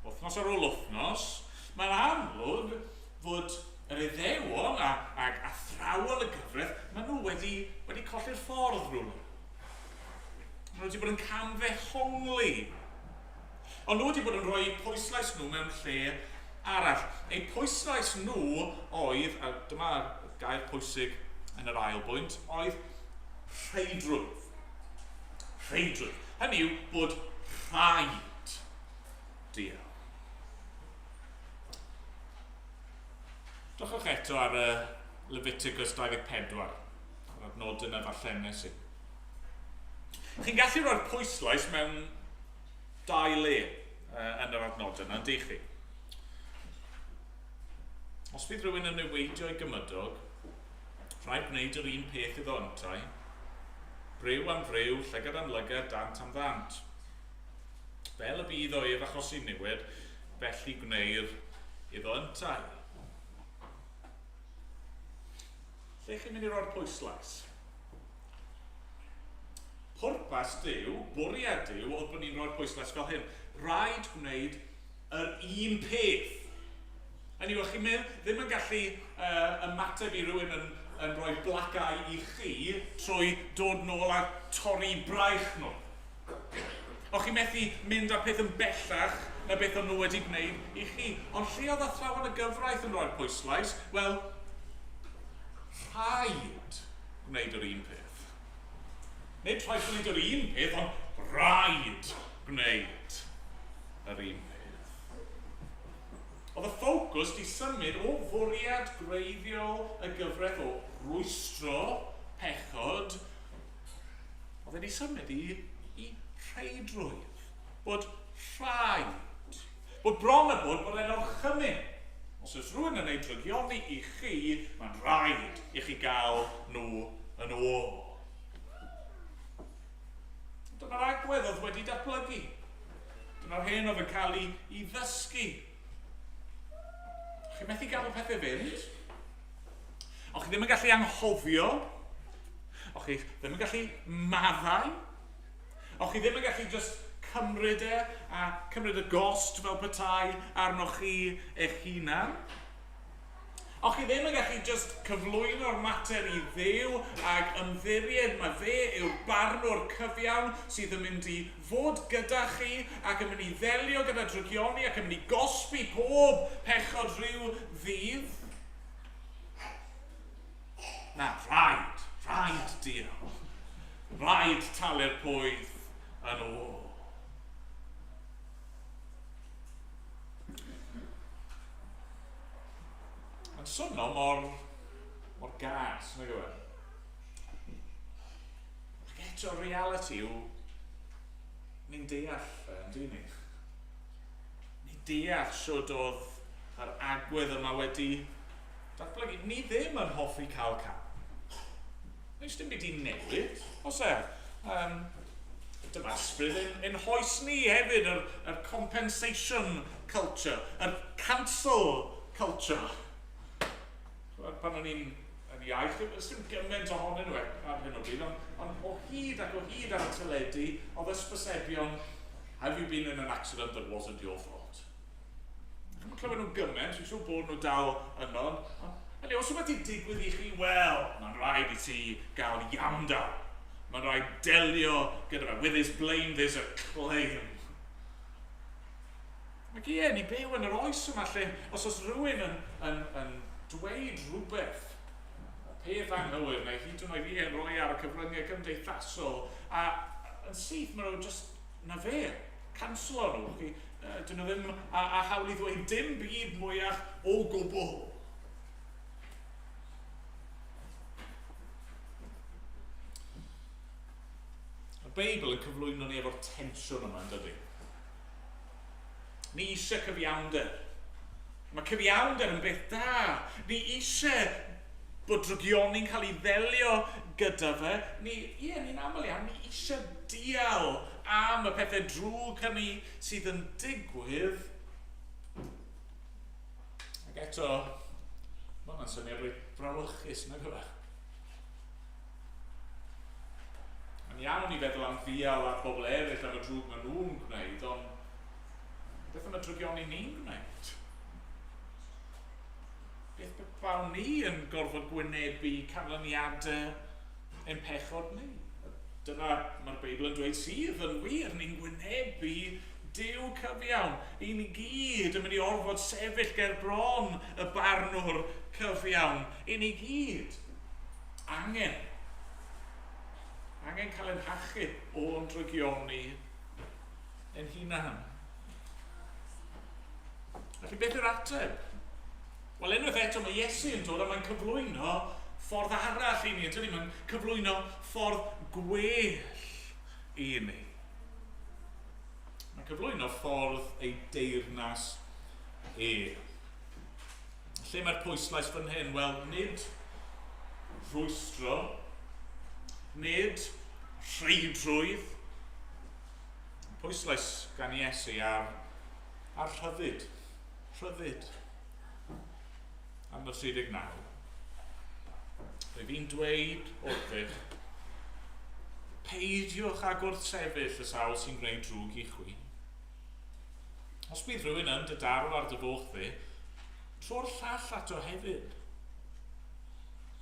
wythnos ar ôl wythnos, mae'n amlwg fod yr Iddewon a athrawon y gyfraith, maen nhw wedi colli'r ffordd rhywun. Maen nhw wedi bod yn camddehongli. Ond nhw wedi bod yn rhoi pwyslais nhw mewn lle arall. Eu pwyslais nhw oedd, a dyma'r gair pwysig yn yr ail bwynt, oedd rheidrwydd. Rheidrwydd. Hynny yw bod rhaid dial. Dwchwch eto ar Leviticus 24, ar adnod yna ddarllenes i. Chi'n gallu rhoi'r pwyslais mewn dau le yn yr adnod yna, ynddi chi? Os bydd rhywun yn neweidio i gymydog, rhaid gwneud yr un peth iddo yntai. Bryw am fryw, llygad am lygad, dant am ddant. Fel y bydd o ef achosi niwed, felly gwneir iddo yntai. Lle chi'n mynd i roi'r pwyslais? Pwrpas Duw, bwriad Duw, oedd bod ni'n rhoi'r pwyslais fel hyn. Rhaid gwneud yr un peth. Hynny yw, chi'n ddim yn gallu ymateb i rywun yn rhoi blacau i chi trwy dod nôl a torri braich nhw. O chi'n methu mynd â'r peth yn bellach na beth o'n nhw wedi gwneud i chi. Ond lle oedd athrawon y gyfraith yn rhoi'r pwyslais? Wel, rhaid gwneud yr un peth. Nid rhaid gwneud yr un peth, ond rhaid gwneud yr un peth. Oedd y ffocws di symud o fwriad greiddiol y gyfraith o rwystro, pechod, oedd wedi symud i rheidrwydd, bod rhaid, bod bron y bod e'n orchymyn. Os oes rhywun yn ei drygioni i chi, mae'n rhaid i chi gael nhw yn ôl. Dyna'r agwedd oedd wedi datblygu. Dyna'r hyn oedd yn cael ei ddysgu. Chi methu gael y pethau fynd. O'ch chi ddim yn gallu anghofio. O'ch chi ddim yn gallu maddau. O'ch chi ddim yn gallu just cymryd a cymryd y gost fel petai arnoch chi eich hunan. O'ch chi ddim yn gallu just cyflwyno'r mater i Dduw ag ymddiried mae fe yw'r barnwr cyfiawn sydd yn mynd i fod gyda chi ac yn mynd i ddelio gyda drygioni ac yn mynd i gosbi pob pechod rhyw ddydd. Na, rhaid diolch. Rhaid talu'r pwyth yn ôl. Yn swnio mor gas, nag yw e? Ac eto reality yw, ni'n deall, yn dyn ni? Ni'n deall siwrd oedd yr agwedd yma wedi datblygu. Ni ddim yn hoffi cael camp. Nes dim byd i newid, os e? Dyma ysbryd yn hoes ni hefyd, yr compensation culture, yr cancel culture. Pan o'n i'n iaith, ys dim gymaint ohonyn nhw ar hyn o bryd, ond o hyd ac o hyd ar y teledu, oedd ysbysebion, have you been in an accident that wasn't your fault? Dwi'n clywed nhw gymaint, dwi'n siŵr bod nhw dal yno, ond os yma ti'n digwydd i chi, wel, mae'n rhaid i ti gael iamda. Mae'n rhaid delio gyda fe, with his blame, there's a claim. Ac ie, ni byw yn yr oes yma lle, os oes rhywun yn dweud rhywbeth, peth anghywir, neu hyd yn oed i yn rhoi ar y cyfryngau cymdeithasol, a yn syth maen nhw just, na fe, canslo nhw, dyn nhw ddim a hawl i ddweud dim byd mwyach o gwbl. Y Beibl yn cyflwyno ni efo'r tensiwn yma, yn dydi? Ni eisiau cyfiawnder. Mae cyfiawnder yn beth da. Ni eisiau bod drygioni'n cael ei ddelio gyda fe. Ni'n aml iawn, ni eisiau dial am y pethau drwg hynny sydd yn digwydd. Ac eto, mae hwnna'n syniad rwy brawychus, nag yw e? Yn iawn i feddwl am ddial ar bobl eraill am y drwg maen nhw'n gwneud, ond beth am y drygioni ni'n gwneud? Beth bawn ni yn gorfod gwynebu canlyniadau ein pechod ni? Dyna mae'r Beibl yn dweud sydd yn wir, ni'n gwynebu Duw cyfiawn. I ni gyd yn mynd i orfod sefyll ger bron y barnwr cyfiawn. I ni gyd angen cael ein hachub o'n drygioni ein hunan. Felly beth yw'r ateb? Wel, unwaith eto mae Iesu yn dod a mae'n cyflwyno ffordd arall i ni, mae'n cyflwyno ffordd gwell i ni. Mae'n cyflwyno ffordd ei deyrnas Lle mae'r pwyslais fan hyn? Wel, nid rwystro, nid rheidrwydd. Pwyslais gan Iesu ar rhyddid. Rhyddid. Am y 39. Fe fi'n dweud wrth eich, peidiwch ag wrth sefyll y sawl sy'n gwneud drwg i chwi. Os bydd rhywun yn dydarw ar dy foch fe, tro'r llall ato hefyd.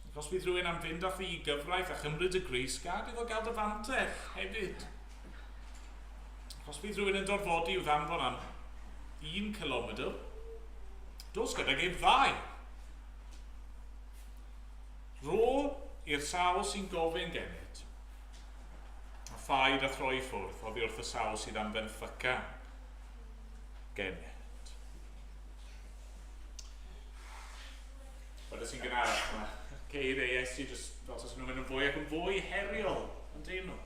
Ac os bydd rhywun am fynd â thi i gyfraith a chymryd y gris, gad iddo gael dy fantell hefyd. Ac os bydd rhywun yn dorfodi i'w ddanfon am 1 kilometr, dos gydag ef 2. Ro i'r sawl sy'n gofyn gennyt. A ffaid a throi ffwrdd, oddi wrth y sawl sydd am benfyca gennyt. Weda sy'n gynharach, mae ceir ei Iesu jyst fel os nhw'n mynd yn fwy ac yn fwy heriol yn dyn nhw.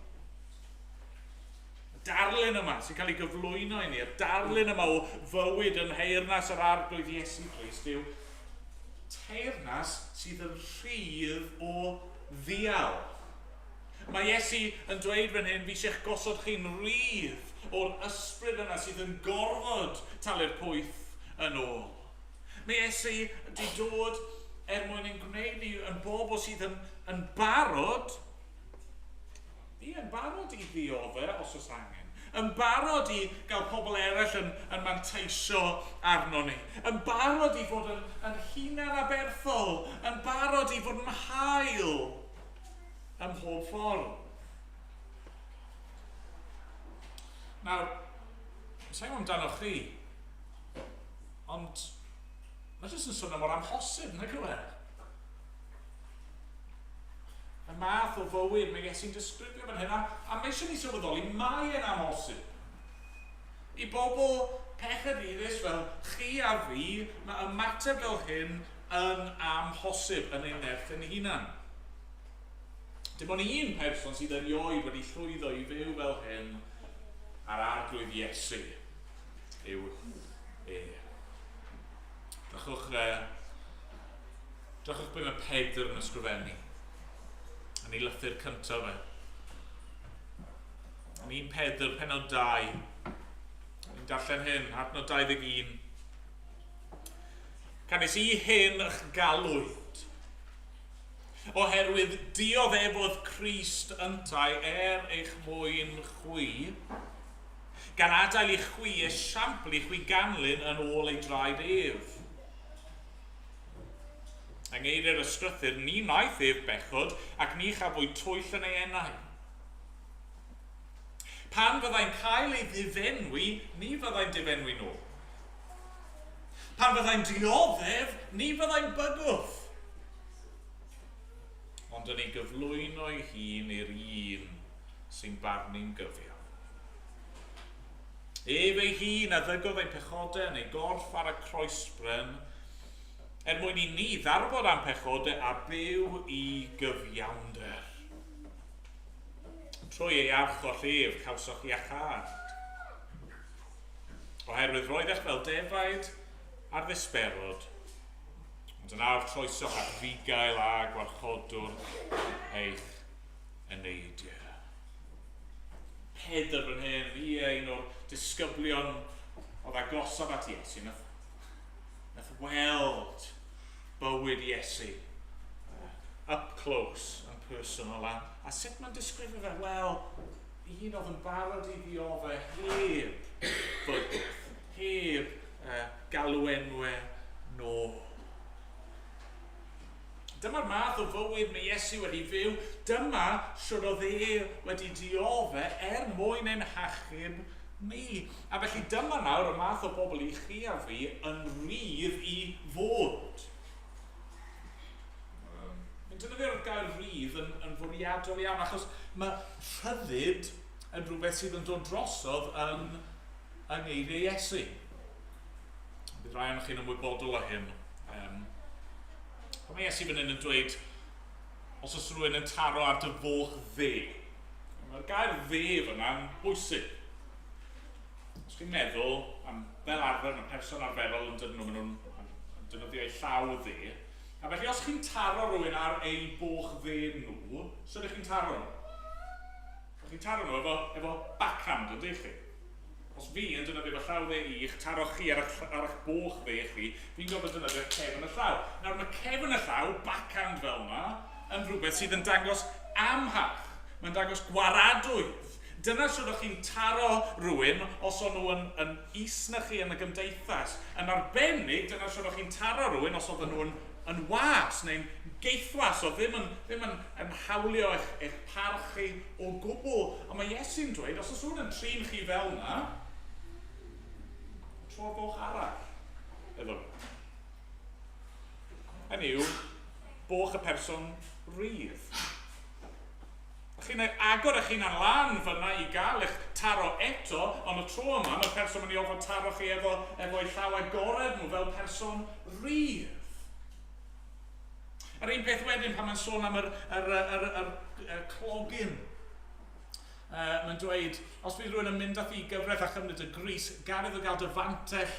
Y darlun yma sy'n cael ei gyflwyno i ni, y darlun yma o fywyd yn heyrnas yr arglwydd Iesu Grist yw teyrnas sydd yn rhydd o ddial. Mae Iesu yn dweud fan hyn, fi eisiau gosod chi'n rhydd o'r ysbryd yna sydd yn gorfod talu'r pwyth yn ôl. Mae Iesu wedi dod mwyn yn gwneud ni yn bobl sydd yn barod, yn barod i ddioddau os oes angen, yn barod i gael pobl eraill yn manteisio arno ni, yn barod i fod yn hunan aberthol, yn barod i fod yn hael ym mhob ffordd. Nawr, sa'n amdano chi, ond mae jyst yn sôn mor amhosib, nag yw e? Y math o fywyd mae Iesu'n disgrifio fan hyn, a mae eisiau ni sylweddoli, mae yn amhosib. I bobl pechadurus fel chi a fi, mae ymateb fel hyn yn amhosib yn ei nerth yn hunan. Dim ond un person sydd erioed wedi llwyddo i fyw fel hyn ar arglwydd Iesu yw Drychwch be mae Pedr yn ysgrifennu yn ei lythyr cyntaf fe. Yn 1 Pedr pennod 2, ni'n darllen hyn, adnod 21. Canis I hyn eich galwyd, oherwydd dioddefodd Crist yntai eich mwyn chwi, gan adael I chwi esiampl I chwi ganlyn yn ôl ei draed ef. Yng ngeiriau'r ystrythyr, ni naeth ef bechod ac ni chafwyd twyll yn ei enau. Pan fyddai'n cael ei ddifenwi, ni fyddai'n difenwi nhw. Pan fyddai'n dioddef, ni fyddai'n bygwth. Ond yn ei gyflwyno ei hun i'r un sy'n barnu'n gyfio. Ef ei hun a ddygodd ei pechodau yn ei gorff ar y croesbren, mwyn I ni ddarfod am pechodau a byw I gyfiawnder. Trwy ei archoll ef cawsoch I achad. Oherwydd roedd eich fel defaid ar ddisberod, ond yn arf troesoch ar fugail a gwarchodwr eich yneidiau. Pedr fan hyn, fi ein o'r disgyblion oedd agosaf at Iesu, nath weld bywyd Iesu up close and personal, a sut mae'n disgrifio fe? Wel, un oedd yn barod I ddiodde heb bygwth, heb galwenwe nôl. Dyma'r math o fywyd mae Iesu wedi fyw, dyma sydd oedd wedi diodde mwyn ein hachub ni. A felly dyma nawr y math o bobl I chi a fi yn rhydd I fod. Mae'n defnyddio'r gair rhydd yn fwriadol iawn, achos mae rhyddid yn rhywbeth sydd yn dod drosodd yn ngeiriau Iesu. Bydd rai o'n chi'n ymwybodol o hyn. Mae Iesu fan hyn yn dweud, os oes rhywun yn taro ar dy foch dde. Mae'r gair dde fyna'n bwysig. Os chi'n meddwl, fel arfer, mae person arferol yn defnyddio ei llaw dde, a felly os chi'n taro rhywun ar ei boch dde nhw, sut ydych chi'n taro nhw? Chi'n taro nhw efo backhand, ydy chi? Os fi yn defnyddio fy llaw dde i'ch taro chi ar eich boch dde chi, fi'n gofod defnyddio cefn y llaw. Nawr mae cefn y llaw, backhand fel yma, yn rhywbeth sydd yn dangos amhach. Mae'n dangos gwaradwydd. Dyna sydd o'ch chi'n taro rhywun os o'n nhw yn isna chi yn y gymdeithas. Yn arbennig, dyna sydd o'ch chi'n taro rhywun os oedd nhw yn was neu'n geithwas o ddim yn hawlio eich parch chi o gwbl. Ond mae Iesu'n dweud, os oes rhywun yn trin chi fel yna, torfwch arall. Efo. Hynny yw, boch y person rydd. Chi'n agor eich hunan lan fyna I gael eich taro eto, ond y tro yma, mae'r person yn ei ofod taro chi efo eu llaw agored nhw fel person rydd. Yr un peth wedyn pan mae'n sôn am yr clogin. Mae'n dweud, os bydd rhywun yn mynd at I gyfraith a chymryd y gris, garydd o gael dy fantell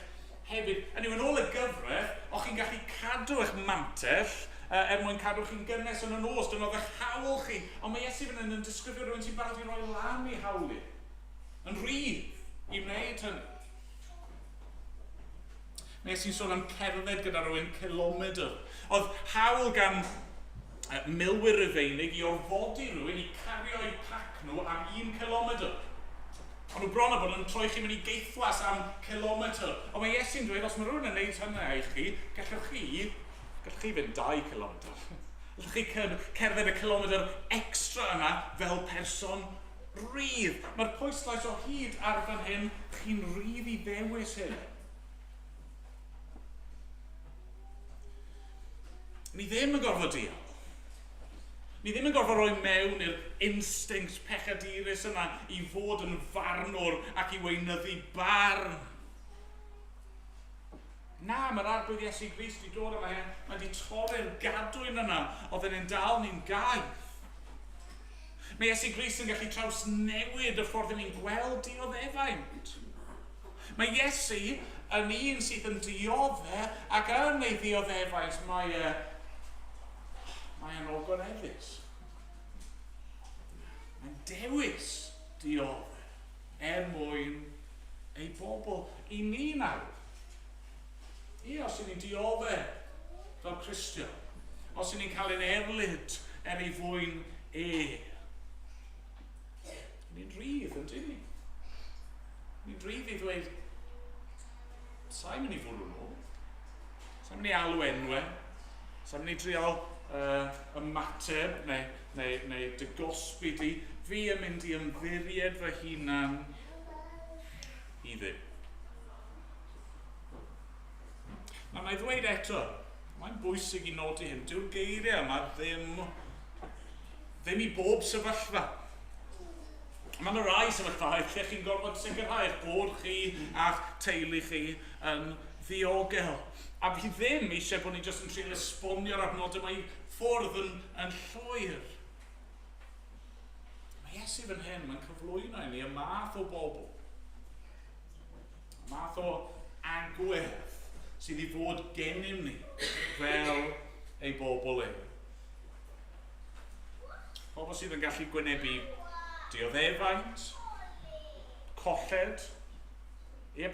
hefyd. Yn ôl y gyfraith, o'ch chi'n gallu cadw eich mantell mwyn cadw chi'n gynnes yn y nos, dyna oedd eich hawl chi. Ond mae Iesu fan yn disgrifio rhywun sy'n barod I roi lan I hawlu. Yn rydd I wneud hynny. Mae Iesu'n sôn am cerdded gyda rhywun kilometr. Oedd hawl gan milwyr Rufeinig I orfodi rhywun I cario eu pac nhw am 1 kilometr. Ond nhw bron a bod yn troi chi mewn I geithlas am kilometr. Ond mae Iesu'n dweud, os mae rhywun yn gwneud hynny I chi, gallwch chi fynd 2 kilometr. Gallwch chi cerdded y kilometr extra yna fel person rydd. Mae'r pwyslais o hyd ar fan hyn, chi'n rydd I ddewis hyn. Ni ddim yn gorfod dial. Ni ddim yn gorfod rhoi mewn i'r instinct pechadurus yna I fod yn farnwr ac I weinyddu barn. Na, mae'r arglwydd Iesu Grist I dod yma hyn, mae wedi torri'r gadwyn yna, oedd yn dal ni'n gaeth. Mae Iesu Grist yn gallu trawsnewid y ffordd ni'n gweld dioddefaint. Mae Iesu yn un sydd yn diodde ac yn ei dioddefaint mae'n ogoneddus. Mae'n dewis diodde mwyn ei bobl I ni nawr. Os ydyn ni'n diodde fel Cristion, os ydyn ni'n cael ein erlyd ei fwyn ni'n rydd yn dyn ni. Ni'n rydd I ddweud, sa'n mynd I fwrw nhw, sa'n mynd I alw enwe, sa'n mynd I drial ymateb neu dygosbi di, fi yn mynd I ymddiried fy hunan I ddim. Na I ddweud eto, mae'n bwysig I nodi hyn, dyw'r geiriau yma ddim I bob sefyllfa. Mae'n y rai sefyllfaoedd lle chi'n gorfod sicrhau eich bod chi a'ch teulu chi yn ddiogel. A fi ddim eisiau bod ni jyst yn trin esbonio'r adnodau yma I ffwrdd yn llwyr. Mae Iesu fan hyn, mae'n cyflwyno I ni y math o bobl. Y math o agwedd sydd I fod gennym ni fel ei bobl ei. Pobl sydd yn gallu gwynebu dioddefaint, colled,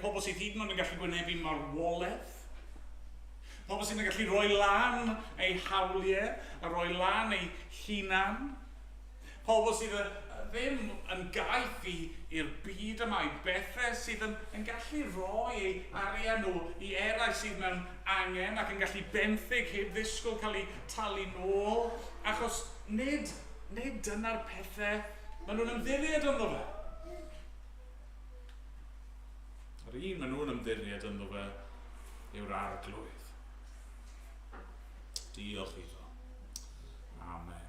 pobl sydd hyd yn oed yn gallu gwynebu marwolaeth, pobl sydd yn gallu rhoi lan ei hawliau, a rhoi lan ei hunan, pobl sydd ddim yn gaeth i'r byd yma, I bethau sydd yn gallu rhoi ei arian nhw I eraill sydd mewn angen ac yn gallu benthyg heb ddisgwyl cael ei talu nôl, achos nid dyna'r pethau maen nhw'n ymddiried ynddo fe. Yr un maen nhw'n ymddiried ynddo fe yw'r arglwydd. Diolch iddo. Amen.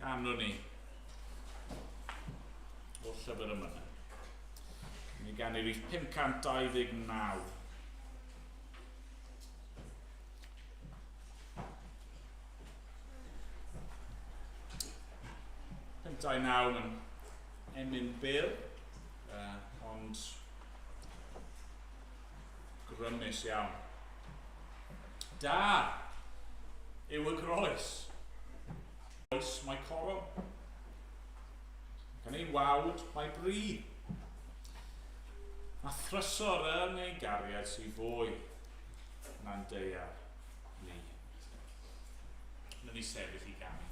Ganwn ni o'r llyfr yma. Ni gan i 529. Dau nawn yn emyn byr, ond grymus iawn. Da yw y groes. Groes mae coron. Gan ei wawd mae bri. A thrysor yn ei gariad sy'n fwy na'n deall ni. Na ni sefyll I ganu.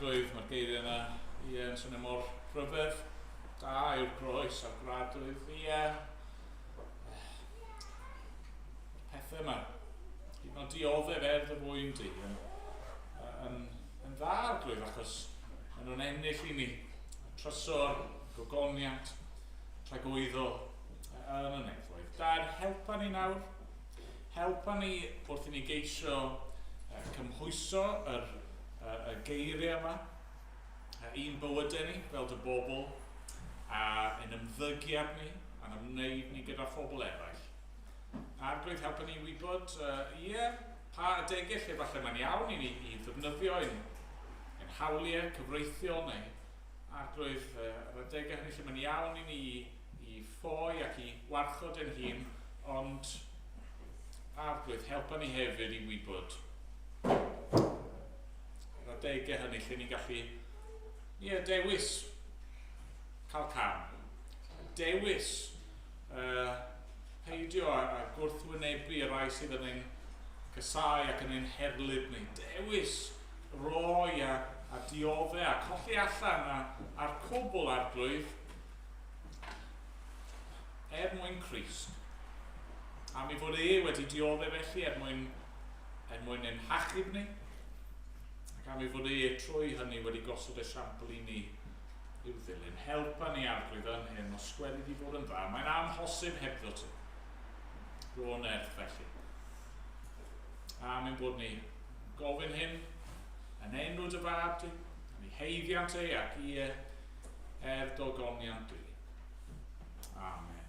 Arglwydd, mae'r geiriau yna yn swnio mor rhyfedd. Da yw'r groes a'r gradwydd. Pethau yma. Hyd yn oed dioddef y fwyn di. Yn dda Arglwydd achos maen nhw'n ennill i ni. Trysor, gogoniant, tragwyddo yn y nefoedd. Dad, helpa ni nawr. Helpa ni wrth i ni geisio cymhwyso y geiriau yma. Un bywydau ni fel dy bobl a yn ymddygiad ni a'n ymwneud ni gyda phobl eraill. Arglwydd helpa ni wybod, pa adegau lle falle mae'n iawn i ni i ddefnyddio ein hawliau cyfreithiol neu Arglwydd yr adegau hynny lle mae'n iawn i ni i ffoi ac i warchod ein hun, ond Arglwydd helpa ni hefyd i wybod yr adegau hynny lle ni'n gallu dewis cael cam. Dewis peidio a gwrthwynebu y rai sydd yn ein cysau ac yn ein herlyd ni. Dewis roi a dioddau a colli allan a'r cwbl Arglwydd mwyn Crist. A mi fod wedi dioddau felly mwyn ein hachub ni. Ac am ei fod trwy hynny wedi gosod esiampl i ni i'w ddilyn. Helpa ni Arglwydd yn hyn os gweddi di fod yn dda. Mae'n amhosib hebddo ti. Rôn erth felly. A mae'n bod ni gofyn hyn yn enw dy fab di, yn ei heiddiant ei ac i dogoniant di. Amen.